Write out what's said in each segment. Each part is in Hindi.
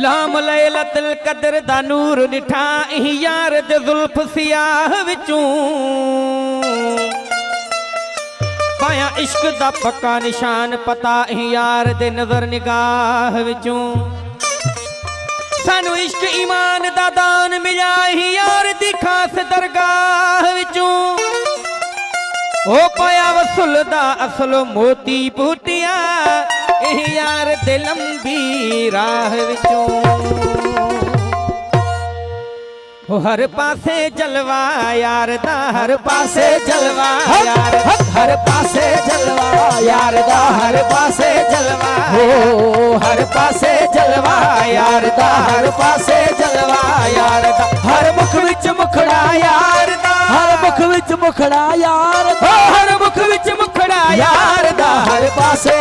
गुलाम लैलतुल कदर दा नूर निठा यार दे जुल्फ सियाह विचों पाया इश्क दा पक्का निशान पता यार दे नजर निगाह विचों सानू इश्क ईमान दा दान मिला यार दी खास दरगाह विचों ओ पाया वसूल दा असलो मोती पूटिया यार दे लंबी राह विचों हर पासे जलवा यार दा हर पासे जलवा यार हर पासे जलवा यार दा हर पासे जलवा हर पासे जलवा यार दा हर पासे जलवा यार दा हर मुख विच मुखड़ा यार दा हर मुख विच मुखड़ा यार दा हर मुख विच मुखड़ा यार दा हर पासे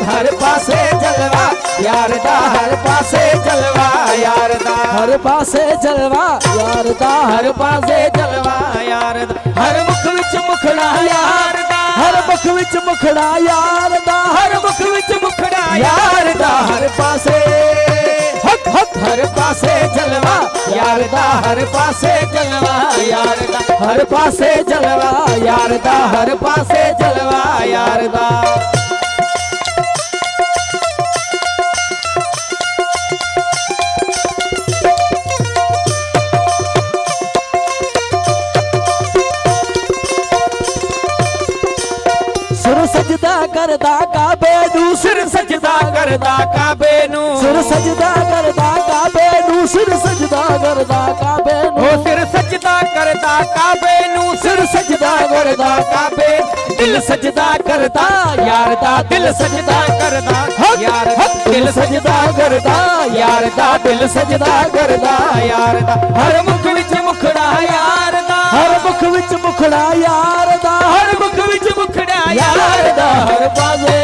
हर पासे जलवा यार दा हर पासे जलवा यार दा हर पासे जलवा यार दा हर पासे जलवा यार दा हर मुख विच मुखड़ा यार दा हर मुख विच मुखड़ा यार दा हर मुख विच मुखड़ा यार दा हर पासे हर पासे जलवा यार दा हर पासे जलवा यार दा हर पासे जलवा यार दा हर पासे जलवा यार दा सजदा करदा काबे नू सिर सजदा करदा काबे नू सिर सजदा करदा काबे नू सिर सजदा करदा काबे नू सिर सजदा करदा काबे नू सिर सजदा करदा काबे दिल सजदा करदा यार दा दिल सजदा करदा यार दिल सजदा करदा यार दा दिल सजदा करदा यार दा हर मुख विच मुखड़ा यार दा हर मुख विच मुखड़ा यार दा हर मुख विच मुखड़ा यार दा हर पासे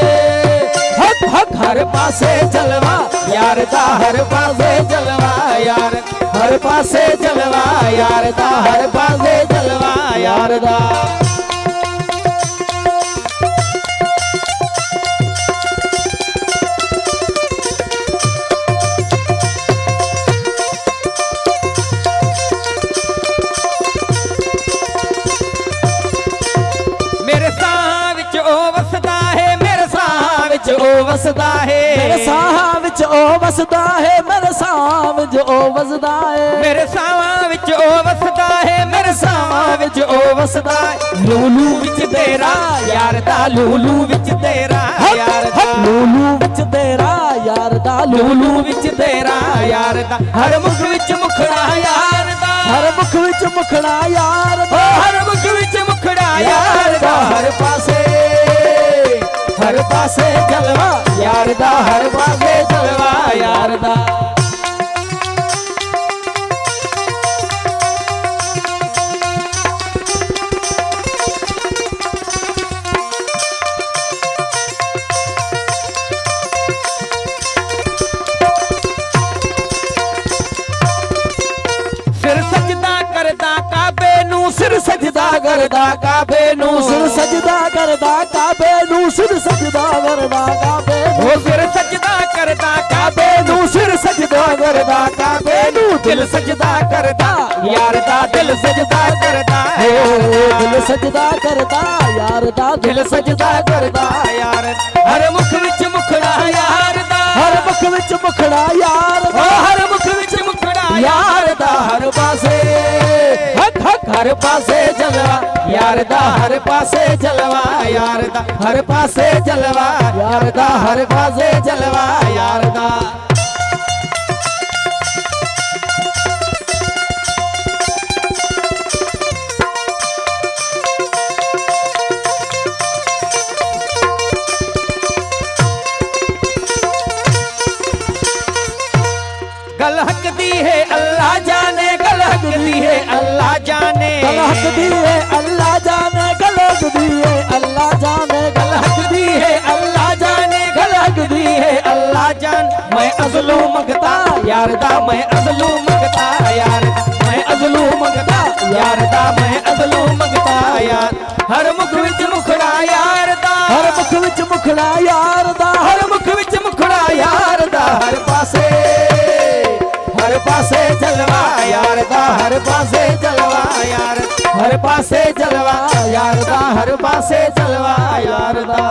हर पासे जलवा यार दा हर पासे जलवा यार हर पासे जलवा यार दा हर पासे जलवा यार दा वसदा है मेरे साह विच ओ वसदा है मेरे साह विच ओ वसदा है मेरे साह विच ओ वसदा है मेरे साह विच ओ वसदा है लूलू विच तेरा यार दा लूलू विच तेरा यार दा लूलू विच तेरा यार दा लूलू विच तेरा यार दा हर मुख विच मुखड़ा यार दा हर मुख विच मुखड़ा यार दा हर मुख विच मुखड़ा यार दा हर पासे जलवा यार दा हर पासे जलवा यार दा सिर सजदा करदा काबे नू सिर सजदा करदा काबे नू सिर सजदा करदा काबे नू सिर सजदा करदा काबे नू सिर सजदा करदा काबे नू सिर सजदा करदा काबे नू दिल सजदा करदा यार दा दिल सजदा करदा दिल सजदा करदा यार दा दिल सजदा करदा यार हर मुख विच मुखड़ा यार दा हर मुख विच मुखड़ा यार दा हर मुख विच मुखड़ा यार दा हर पासे हर पासे जलवा यार दा हर पासे जलवा यार दा हर पासे जलवा यार दा हर पासे जलवा यार दा गल हक दी है अल्लाह जाने गल हक दी है अल्लाह जाने गल हक दी है अल्लाह जाने गल हक दी है अल्लाह जाने गल हक दी है अल्लाह जाने गल हक दी है अल्लाह जान मैं अज़लू मंगता यार दा मैं अज़लू मंगता यार मैं अज़लू मंगता यार दा मैं अज़लू मंगता यार हर मुख विच मुखड़ा यार दा हर मुख विच मुखड़ा यार दा हर मुख विच मुखड़ा यार दा हर पासे हर पासे जलवा यार हर पासे जलवा यार दा हर पासे जलवा यार दा